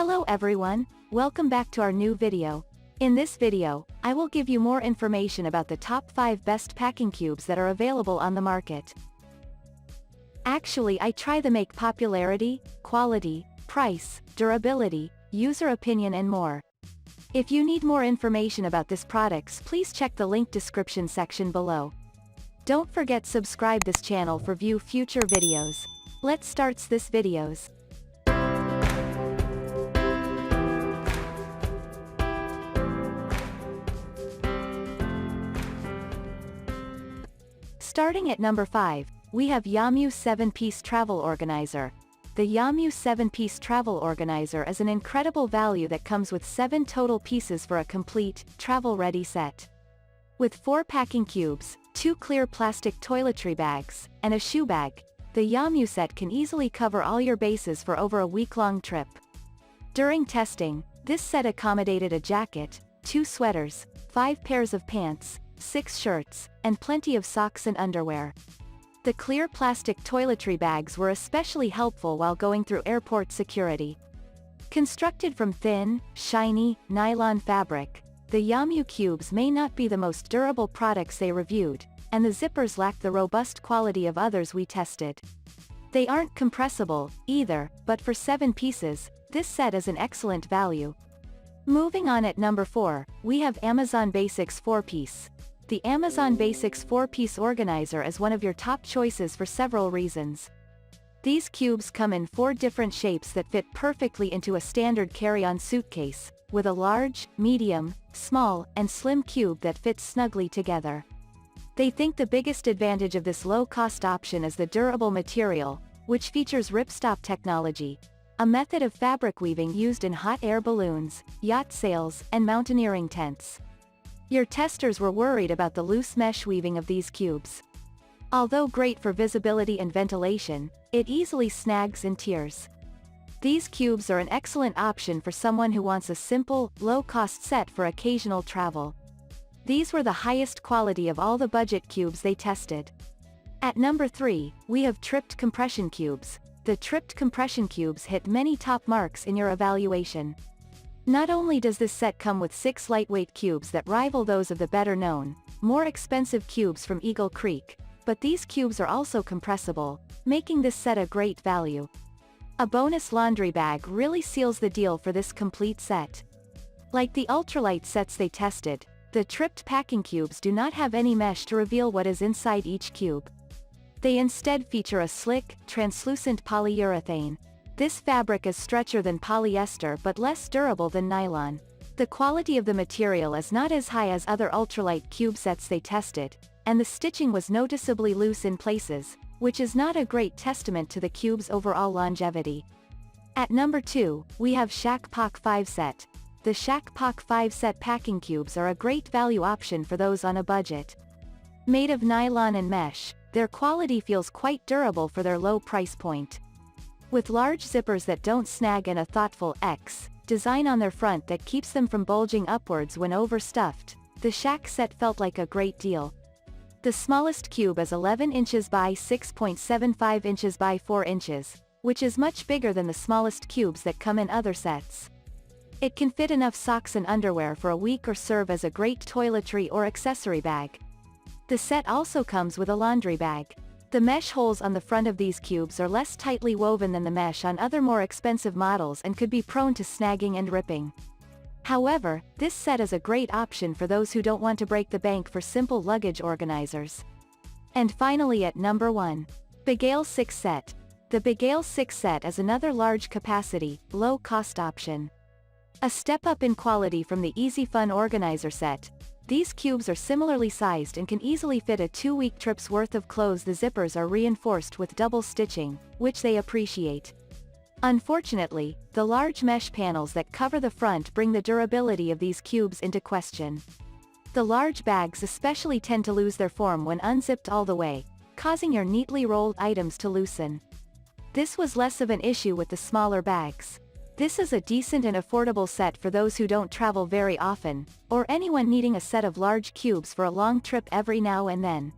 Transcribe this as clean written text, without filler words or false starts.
Hello everyone, welcome back to our new video. In this video, I will give you more information about the top 5 best packing cubes that are available on the market. Actually, I try to make popularity, quality, price, durability, user opinion and more. If you need more information about these products, please check the link description section below. Don't forget subscribe this channel for view future videos. Let's start this videos. Starting at number 5, we have Yamu 7-Piece Travel Organizer. The Yamu 7-Piece Travel Organizer is an incredible value that comes with 7 total pieces for a complete, travel-ready set. With 4 packing cubes, 2 clear plastic toiletry bags, and a shoe bag, the Yamu set can easily cover all your bases for over a week-long trip. During testing, this set accommodated a jacket, 2 sweaters, 5 pairs of pants, 6 shirts, and plenty of socks and underwear. The clear plastic toiletry bags were especially helpful while going through airport security. Constructed from thin, shiny, nylon fabric, the Yamu cubes may not be the most durable products they reviewed, and the zippers lack the robust quality of others we tested. They aren't compressible, either, but for 7 pieces, this set is an excellent value. Moving on at number 4, we have Amazon Basics 4-Piece. The Amazon Basics 4-Piece Organizer is one of your top choices for several reasons. These cubes come in 4 different shapes that fit perfectly into a standard carry-on suitcase, with a large, medium, small, and slim cube that fits snugly together. They think the biggest advantage of this low-cost option is the durable material, which features ripstop technology, a method of fabric weaving used in hot air balloons, yacht sails, and mountaineering tents. Your testers were worried about the loose mesh weaving of these cubes. Although great for visibility and ventilation, it easily snags and tears. These cubes are an excellent option for someone who wants a simple, low-cost set for occasional travel. These were the highest quality of all the budget cubes they tested. At number 3, we have Tripped Compression Cubes. The Tripped Compression Cubes hit many top marks in your evaluation. Not only does this set come with 6 lightweight cubes that rival those of the better-known, more expensive cubes from Eagle Creek, but these cubes are also compressible, making this set a great value. A bonus laundry bag really seals the deal for this complete set. Like the ultralight sets they tested, the tripped packing cubes do not have any mesh to reveal what is inside each cube. They instead feature a slick, translucent polyurethane. This fabric is stretchier than polyester but less durable than nylon. The quality of the material is not as high as other ultralight cube sets they tested, and the stitching was noticeably loose in places, which is not a great testament to the cube's overall longevity. At number 2, we have Shack Pock 5 Set. The Shack Pock 5 Set packing cubes are a great value option for those on a budget. Made of nylon and mesh, their quality feels quite durable for their low price point. With large zippers that don't snag and a thoughtful X design on their front that keeps them from bulging upwards when overstuffed, the Shack set felt like a great deal. The smallest cube is 11 inches by 6.75 inches by 4 inches, which is much bigger than the smallest cubes that come in other sets. It can fit enough socks and underwear for a week or serve as a great toiletry or accessory bag. The set also comes with a laundry bag. The mesh holes on the front of these cubes are less tightly woven than the mesh on other more expensive models and could be prone to snagging and ripping. However, this set is a great option for those who don't want to break the bank for simple luggage organizers. And finally at number 1. Bigale 6 Set. The Bigale 6 Set is another large capacity, low-cost option. A step up in quality from the Easy Fun Organizer set, these cubes are similarly sized and can easily fit a 2-week trip's worth of clothes. The zippers are reinforced with double stitching, which they appreciate. Unfortunately, the large mesh panels that cover the front bring the durability of these cubes into question. The large bags especially tend to lose their form when unzipped all the way, causing your neatly rolled items to loosen. This was less of an issue with the smaller bags. This is a decent and affordable set for those who don't travel very often, or anyone needing a set of large cubes for a long trip every now and then.